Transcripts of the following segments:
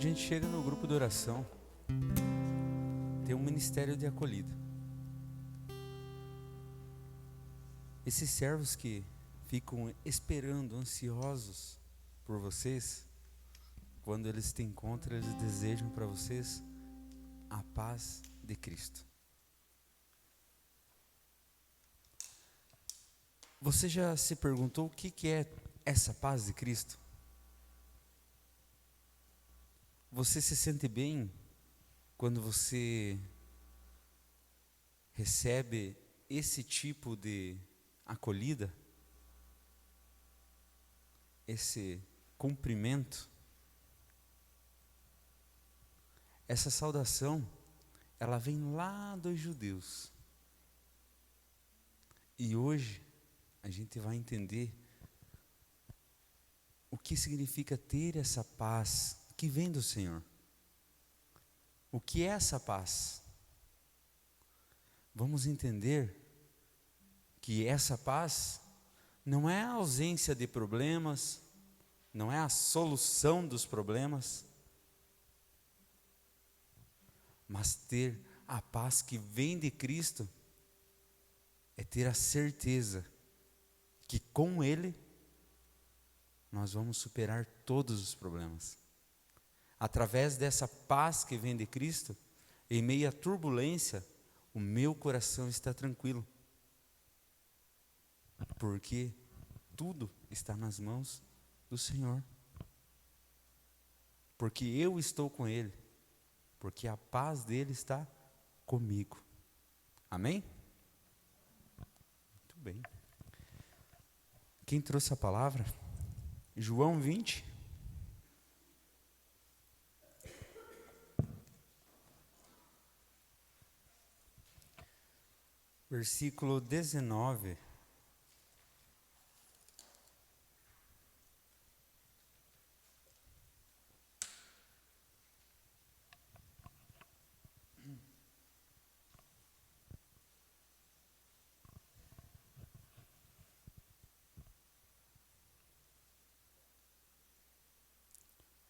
a gente chega no grupo de oração, tem um ministério de acolhida. Esses servos que ficam esperando, ansiosos por vocês, quando eles te encontram, eles desejam para vocês a paz de Cristo. Você já se perguntou o que é essa paz de Cristo? Você se sente bem quando você recebe esse tipo de acolhida? Esse cumprimento? Essa saudação, ela vem lá dos judeus. E hoje a gente vai entender o que significa ter essa paz que vem do Senhor. O que é essa paz? Vamos entender que essa paz não é a ausência de problemas, não é a solução dos problemas, mas ter a paz que vem de Cristo é ter a certeza que com Ele nós vamos superar todos os problemas. Através dessa paz que vem de Cristo, em meio à turbulência, o meu coração está tranquilo. Porque tudo está nas mãos do Senhor. Porque eu estou com Ele. Porque a paz dele está comigo. Amém? Muito bem. Quem trouxe a palavra? João 20. Versículo 19.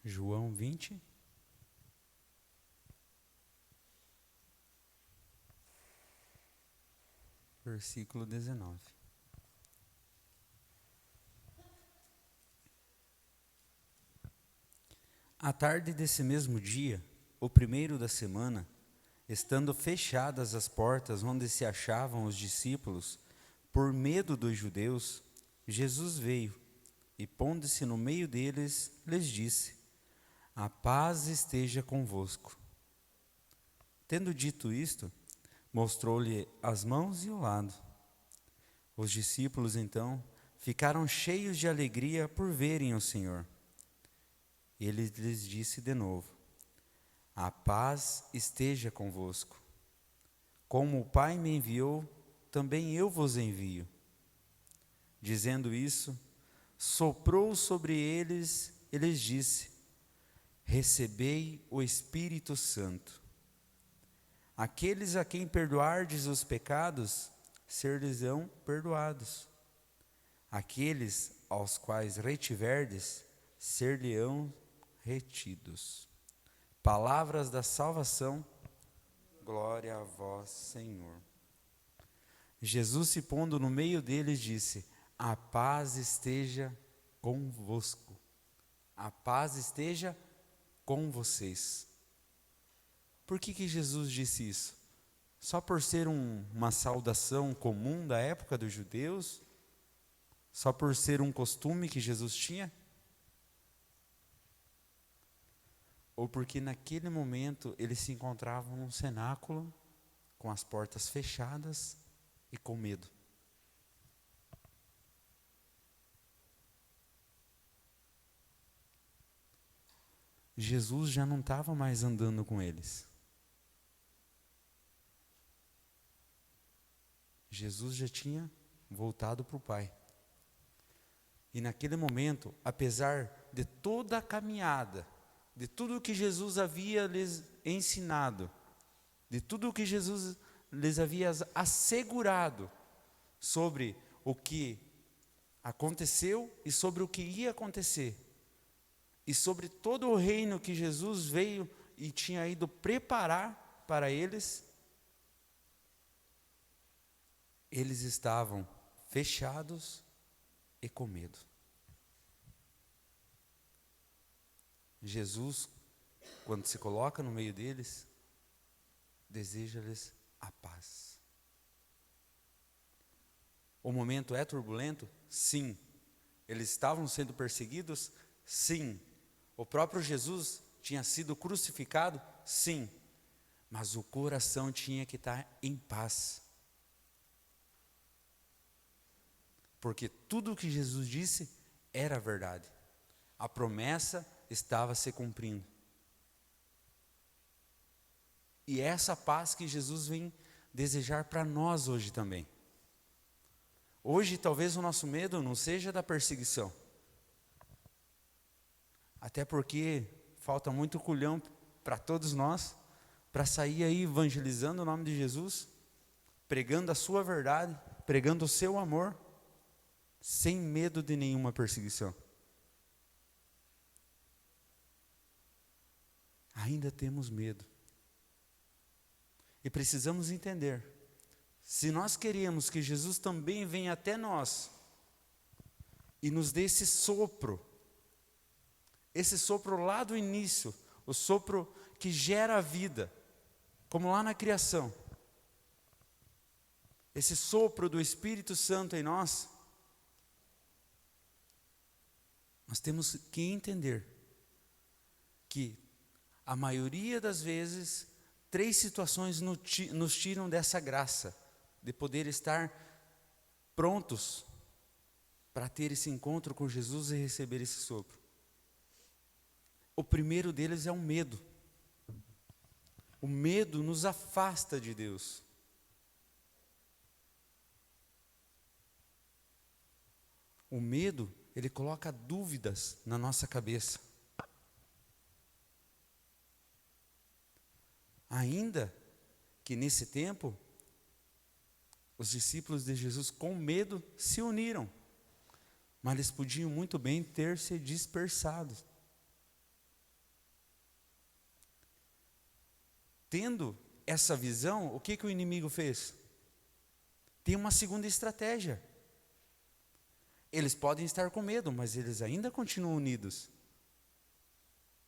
João 20. Versículo 19. À tarde desse mesmo dia, o primeiro da semana, estando fechadas as portas onde se achavam os discípulos, por medo dos judeus, Jesus veio e, pondo-se no meio deles, lhes disse: a paz esteja convosco. Tendo dito isto, mostrou-lhe as mãos e o lado. Os discípulos, então, ficaram cheios de alegria por verem o Senhor. Ele lhes disse de novo: a paz esteja convosco. Como o Pai me enviou, também eu vos envio. Dizendo isso, soprou sobre eles e lhes disse: recebei o Espírito Santo. Aqueles a quem perdoardes os pecados, ser-lhes-ão perdoados. Aqueles aos quais retiverdes, ser-lhe-ão retidos. Palavras da salvação, glória a vós, Senhor. Jesus, se pondo no meio deles, disse: a paz esteja convosco. A paz esteja com vocês. Por que Jesus disse isso? Só por ser uma saudação comum da época dos judeus? Só por ser um costume que Jesus tinha? Ou porque naquele momento ele se encontrava num cenáculo, com as portas fechadas e com medo? Jesus já não estava mais andando com eles. Jesus já tinha voltado para o Pai. E naquele momento, apesar de toda a caminhada, de tudo o que Jesus havia lhes ensinado, de tudo o que Jesus lhes havia assegurado sobre o que aconteceu e sobre o que ia acontecer, e sobre todo o reino que Jesus veio e tinha ido preparar para eles, eles estavam fechados e com medo. Jesus, quando se coloca no meio deles, deseja-lhes a paz. O momento é turbulento? Sim. Eles estavam sendo perseguidos? Sim. O próprio Jesus tinha sido crucificado? Sim. Mas o coração tinha que estar em paz. Porque tudo o que Jesus disse era verdade. A promessa estava se cumprindo. E é essa paz que Jesus vem desejar para nós hoje também. Hoje talvez o nosso medo não seja da perseguição. Até porque falta muito culhão para todos nós, para sair aí evangelizando o nome de Jesus, pregando a sua verdade, pregando o seu amor, sem medo de nenhuma perseguição. Ainda temos medo. E precisamos entender, se nós queremos que Jesus também venha até nós e nos dê esse sopro lá do início, o sopro que gera a vida, como lá na criação, esse sopro do Espírito Santo em nós, nós temos que entender que a maioria das vezes 3 situações nos tiram dessa graça, de poder estar prontos para ter esse encontro com Jesus e receber esse sopro. O primeiro deles é o medo. O medo nos afasta de Deus. O medo, ele coloca dúvidas na nossa cabeça. Ainda que nesse tempo, os discípulos de Jesus com medo se uniram, mas eles podiam muito bem ter se dispersado. Tendo essa visão, o que o inimigo fez? Tem uma segunda estratégia. Eles podem estar com medo, mas eles ainda continuam unidos.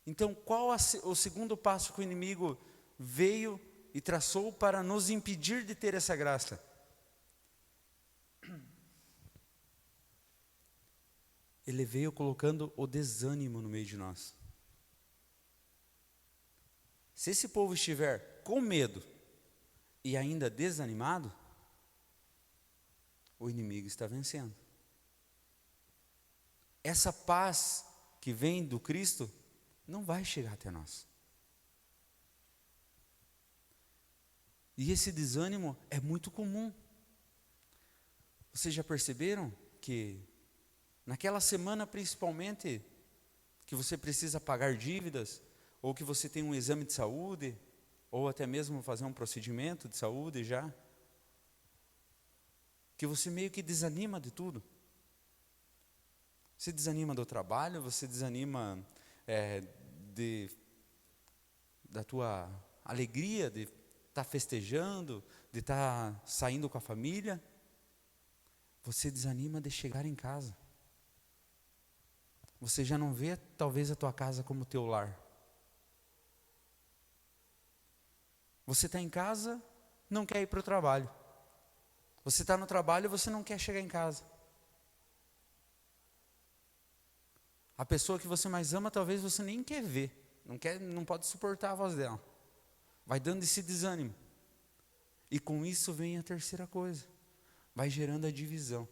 Então, qual o segundo passo que o inimigo veio e traçou para nos impedir de ter essa graça? Ele veio colocando o desânimo no meio de nós. Se esse povo estiver com medo e ainda desanimado, o inimigo está vencendo. Essa paz que vem do Cristo não vai chegar até nós. E esse desânimo é muito comum. Vocês já perceberam que naquela semana principalmente, que você precisa pagar dívidas, ou que você tem um exame de saúde, ou até mesmo fazer um procedimento de saúde já, que você meio que desanima de tudo. Você desanima do trabalho, você desanima da tua alegria de estar festejando, de estar saindo com a família. Você desanima de chegar em casa. Você já não vê talvez a tua casa como teu lar. Você está em casa, não quer ir para o trabalho. Você está no trabalho, você não quer chegar em casa. A pessoa que você mais ama, talvez você nem quer ver. Não pode suportar a voz dela. Vai dando esse desânimo. E com isso vem a terceira coisa. Vai gerando a divisão.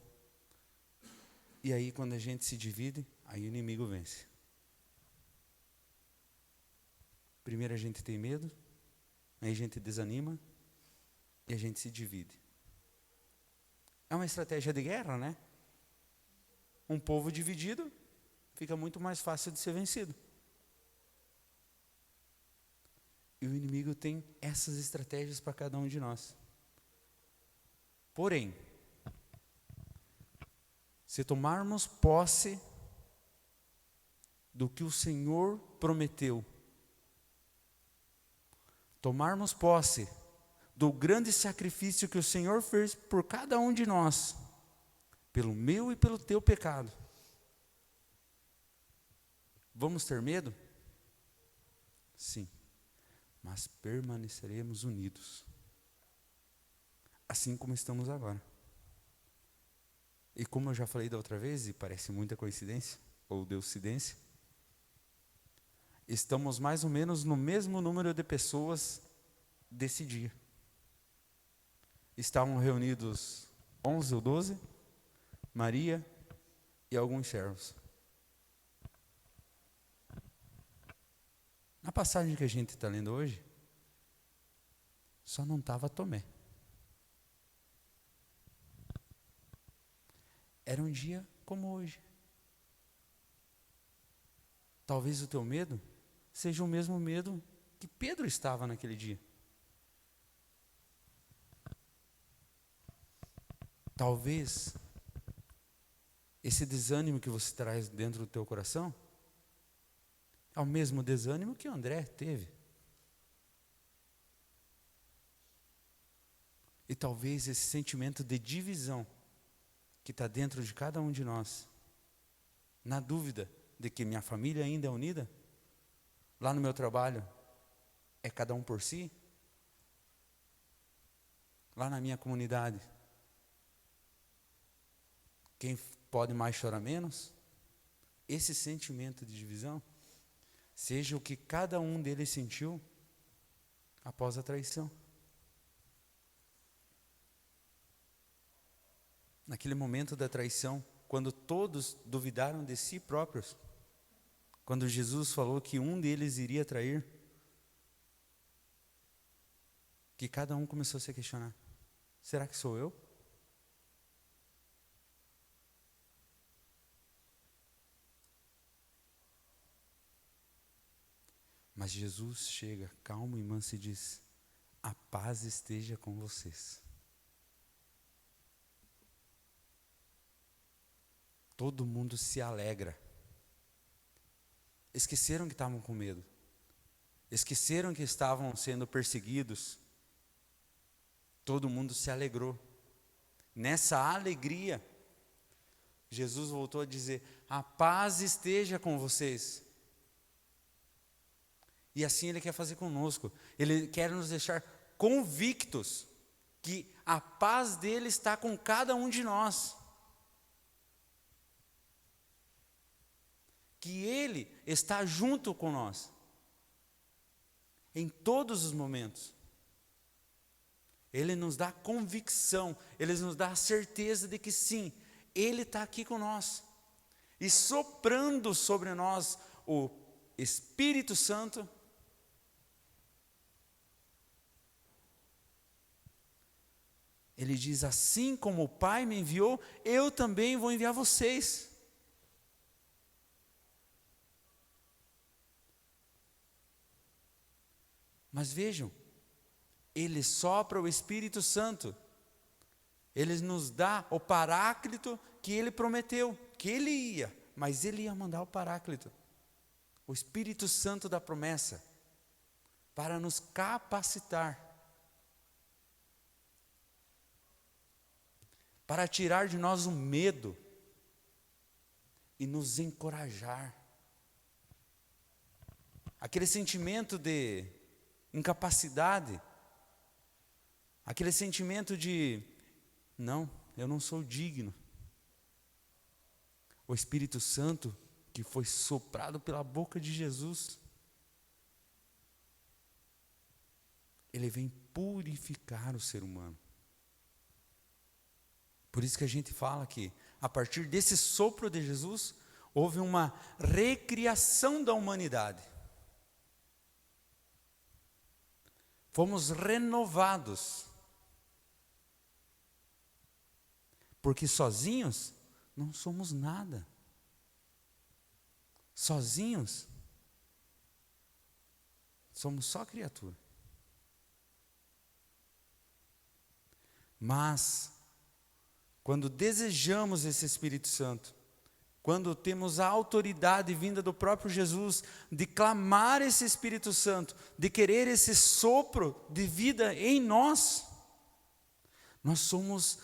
E aí quando a gente se divide, aí o inimigo vence. Primeiro a gente tem medo, aí a gente desanima e a gente se divide. É uma estratégia de guerra, né? Um povo dividido fica muito mais fácil de ser vencido. E o inimigo tem essas estratégias para cada um de nós. Porém, se tomarmos posse do que o Senhor prometeu, tomarmos posse do grande sacrifício que o Senhor fez por cada um de nós, pelo meu e pelo teu pecado, vamos ter medo? Sim, mas permaneceremos unidos, assim como estamos agora. E como eu já falei da outra vez, e parece muita coincidência, ou deucidência, estamos mais ou menos no mesmo número de pessoas desse dia. Estavam reunidos 11 ou 12, Maria e alguns servos. Na passagem que a gente está lendo hoje, só não estava Tomé. Era um dia como hoje. Talvez o teu medo seja o mesmo medo que Pedro estava naquele dia. Talvez esse desânimo que você traz dentro do teu coração é o mesmo desânimo que André teve. E talvez esse sentimento de divisão que está dentro de cada um de nós, na dúvida de que minha família ainda é unida, lá no meu trabalho é cada um por si, lá na minha comunidade, quem pode mais chorar menos, esse sentimento de divisão, seja o que cada um deles sentiu após a traição. Naquele momento da traição, quando todos duvidaram de si próprios, quando Jesus falou que um deles iria trair, que cada um começou a se questionar: será que sou eu? Mas Jesus chega calmo e manso e diz: a paz esteja com vocês. Todo mundo se alegra. Esqueceram que estavam com medo. Esqueceram que estavam sendo perseguidos. Todo mundo se alegrou. Nessa alegria, Jesus voltou a dizer: a paz esteja com vocês. E assim Ele quer fazer conosco. Ele quer nos deixar convictos que a paz dele está com cada um de nós. Que Ele está junto com nós, em todos os momentos. Ele nos dá convicção, Ele nos dá a certeza de que sim, Ele está aqui com nós, e soprando sobre nós o Espírito Santo. Ele diz: assim como o Pai me enviou, eu também vou enviar vocês. Mas vejam, Ele sopra o Espírito Santo, Ele nos dá o Paráclito que Ele prometeu, que Ele ia, mas Ele ia mandar o Paráclito, o Espírito Santo da promessa, para nos capacitar, para tirar de nós o medo e nos encorajar. Aquele sentimento de incapacidade, aquele sentimento de não, eu não sou digno. O Espírito Santo que foi soprado pela boca de Jesus, ele vem purificar o ser humano. Por isso que a gente fala que a partir desse sopro de Jesus houve uma recriação da humanidade. Fomos renovados. Porque sozinhos não somos nada. Sozinhos somos só criatura. Mas quando desejamos esse Espírito Santo, quando temos a autoridade vinda do próprio Jesus, de clamar esse Espírito Santo, de querer esse sopro de vida em nós, nós somos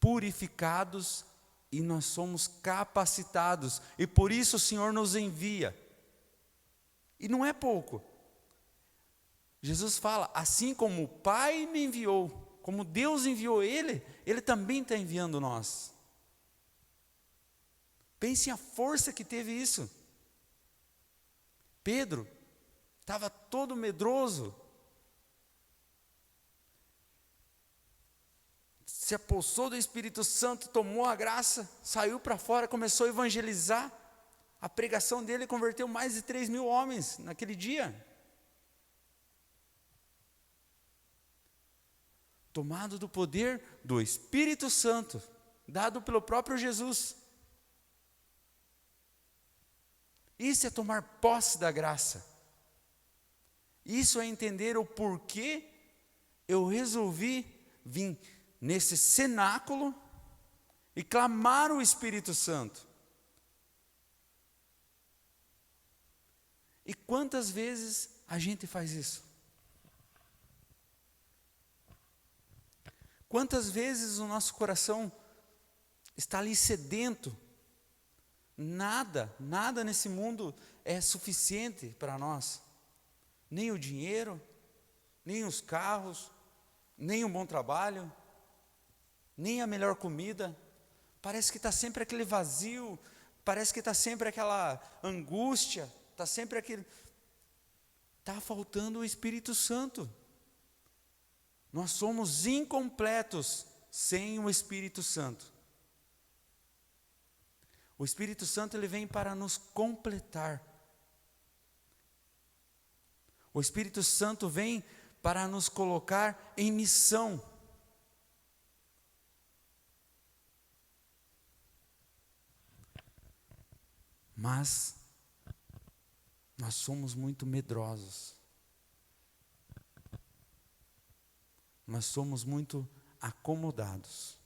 purificados e nós somos capacitados, e por isso o Senhor nos envia. E não é pouco. Jesus fala, assim como o Pai me enviou, como Deus enviou Ele, Ele também está enviando nós. Pense a força que teve isso. Pedro estava todo medroso, se apossou do Espírito Santo, tomou a graça, saiu para fora, começou a evangelizar. A pregação dele converteu mais de 3.000 homens naquele dia. Tomado do poder do Espírito Santo, dado pelo próprio Jesus. Isso é tomar posse da graça. Isso é entender o porquê eu resolvi vir nesse cenáculo e clamar o Espírito Santo. E quantas vezes a gente faz isso? Quantas vezes o nosso coração está ali sedento? Nada nesse mundo é suficiente para nós. Nem o dinheiro, nem os carros, nem um bom trabalho, nem a melhor comida. Parece que está sempre aquele vazio, parece que está sempre aquela angústia, está sempre aquele... Está faltando o Espírito Santo. Nós somos incompletos sem o Espírito Santo. O Espírito Santo, ele vem para nos completar. O Espírito Santo vem para nos colocar em missão. Mas nós somos muito medrosos. Nós somos muito acomodados.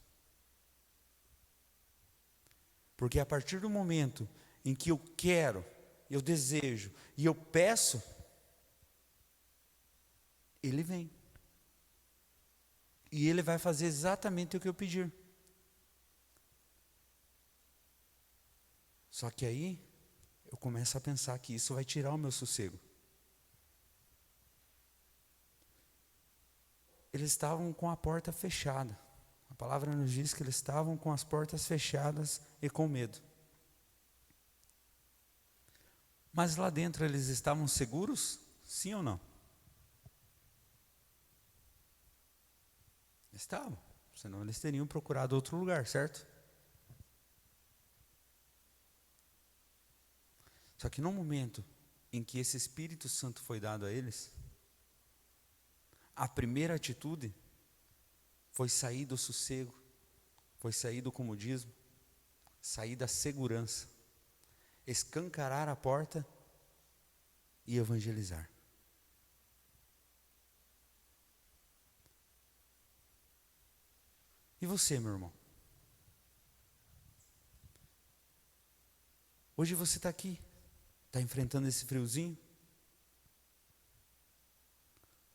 Porque a partir do momento em que eu quero, eu desejo e eu peço, Ele vem. E Ele vai fazer exatamente o que eu pedir. Só que aí, eu começo a pensar que isso vai tirar o meu sossego. Eles estavam com a porta fechada. A palavra nos diz que eles estavam com as portas fechadas e com medo. Mas lá dentro eles estavam seguros? Sim ou não? Estavam, senão eles teriam procurado outro lugar, certo? Só que no momento em que esse Espírito Santo foi dado a eles, a primeira atitude foi sair do sossego, foi sair do comodismo, sair da segurança, escancarar a porta e evangelizar. E você, meu irmão? Hoje você está aqui, está enfrentando esse friozinho,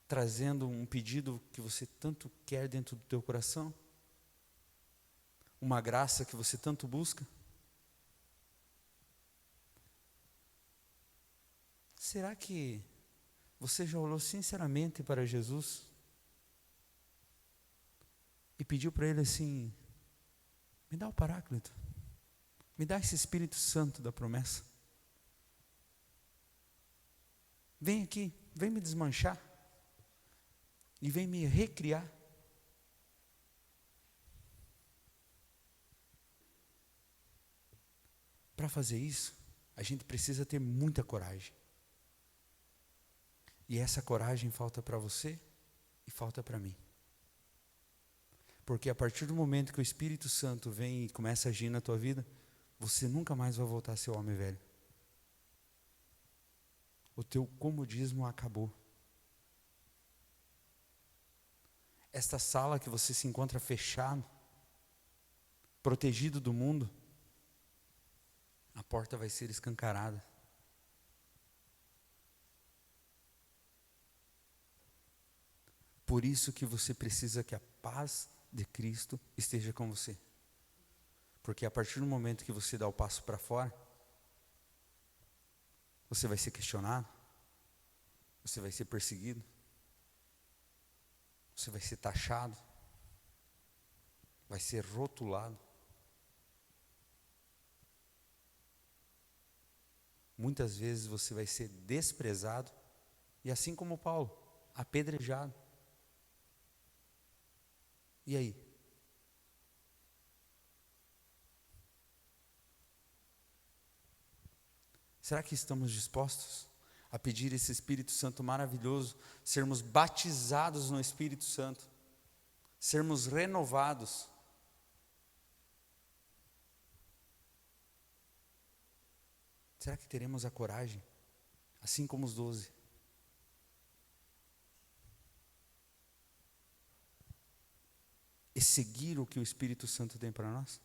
trazendo um pedido que você tanto quer dentro do teu coração, uma graça que você tanto busca. Será que você já olhou sinceramente para Jesus e pediu para Ele assim, me dá o Paráclito, me dá esse Espírito Santo da promessa, vem aqui, vem me desmanchar e vem me recriar. Para fazer isso, a gente precisa ter muita coragem. E essa coragem falta para você e falta para mim. Porque a partir do momento que o Espírito Santo vem e começa a agir na tua vida, você nunca mais vai voltar a ser o homem velho. O teu comodismo acabou. Esta sala que você se encontra fechado, protegido do mundo, A porta vai ser escancarada. Por isso que você precisa que a paz de Cristo esteja com você. Porque a partir do momento que você dá o passo para fora, você vai ser questionado, você vai ser perseguido, você vai ser taxado, vai ser rotulado. Muitas vezes você vai ser desprezado e, assim como Paulo, apedrejado. E aí? Será que estamos dispostos a pedir esse Espírito Santo maravilhoso, sermos batizados no Espírito Santo, sermos renovados? Será que teremos a coragem, assim como os 12? E seguir o que o Espírito Santo tem para nós?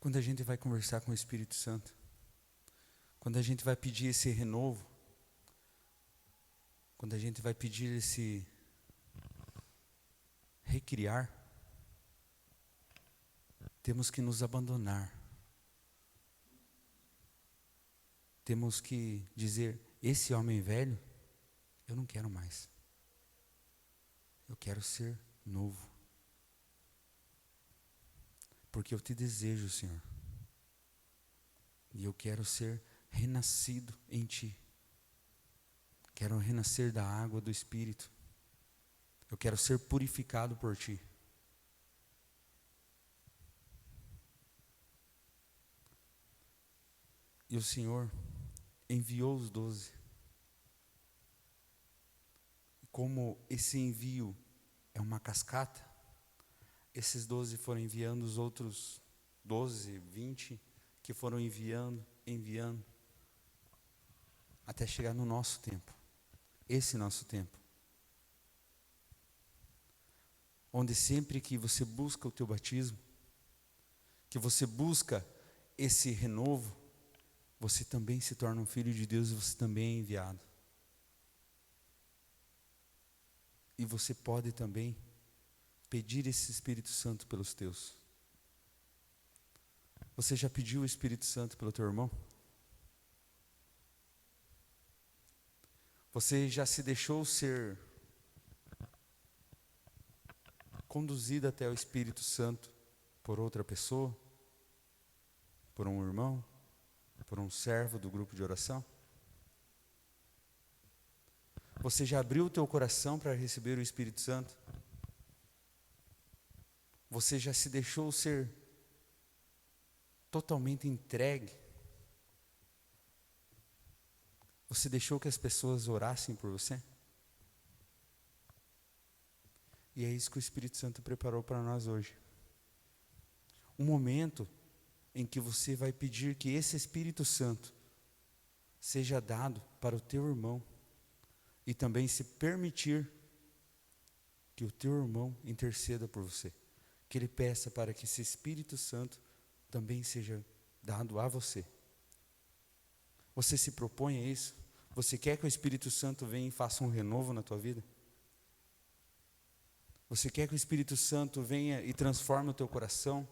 Quando a gente vai conversar com o Espírito Santo, quando a gente vai pedir esse renovo, quando a gente vai pedir esse recriar, temos que nos abandonar. Temos que dizer: esse homem velho, eu não quero mais. Eu quero ser novo. Porque eu te desejo, Senhor. E eu quero ser renascido em Ti. Quero renascer da água do Espírito. Eu quero ser purificado por Ti. E o Senhor enviou os 12. Como esse envio é uma cascata, esses 12 foram enviando os outros 12, 20, que foram enviando, até chegar no nosso tempo. Esse nosso tempo. Onde sempre que você busca o teu batismo, que você busca esse renovo, você também se torna um filho de Deus e você também é enviado. E você pode também pedir esse Espírito Santo pelos teus. Você já pediu o Espírito Santo pelo teu irmão? Você já se deixou ser conduzido até o Espírito Santo por outra pessoa? Por um irmão? Por um servo do grupo de oração? Você já abriu o teu coração para receber o Espírito Santo? Você já se deixou ser totalmente entregue? Você deixou que as pessoas orassem por você? E é isso que o Espírito Santo preparou para nós hoje. Um momento em que você vai pedir que esse Espírito Santo seja dado para o teu irmão e também se permitir que o teu irmão interceda por você, que ele peça para que esse Espírito Santo também seja dado a você. Você se propõe a isso? Você quer que o Espírito Santo venha e faça um renovo na tua vida? Você quer que o Espírito Santo venha e transforme o teu coração?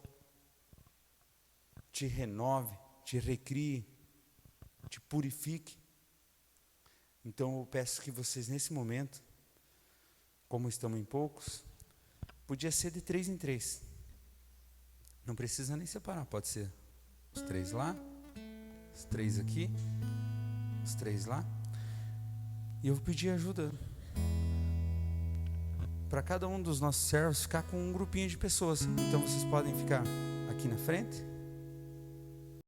Te renove, te recrie, te purifique? Então eu peço que vocês nesse momento, como estamos em poucos, podia ser de 3 em 3. Não precisa nem separar, pode ser os 3 lá, os 3 aqui, os 3 lá. E eu vou pedir ajuda para cada um dos nossos servos ficar com um grupinho de pessoas. Então vocês podem ficar aqui na frente.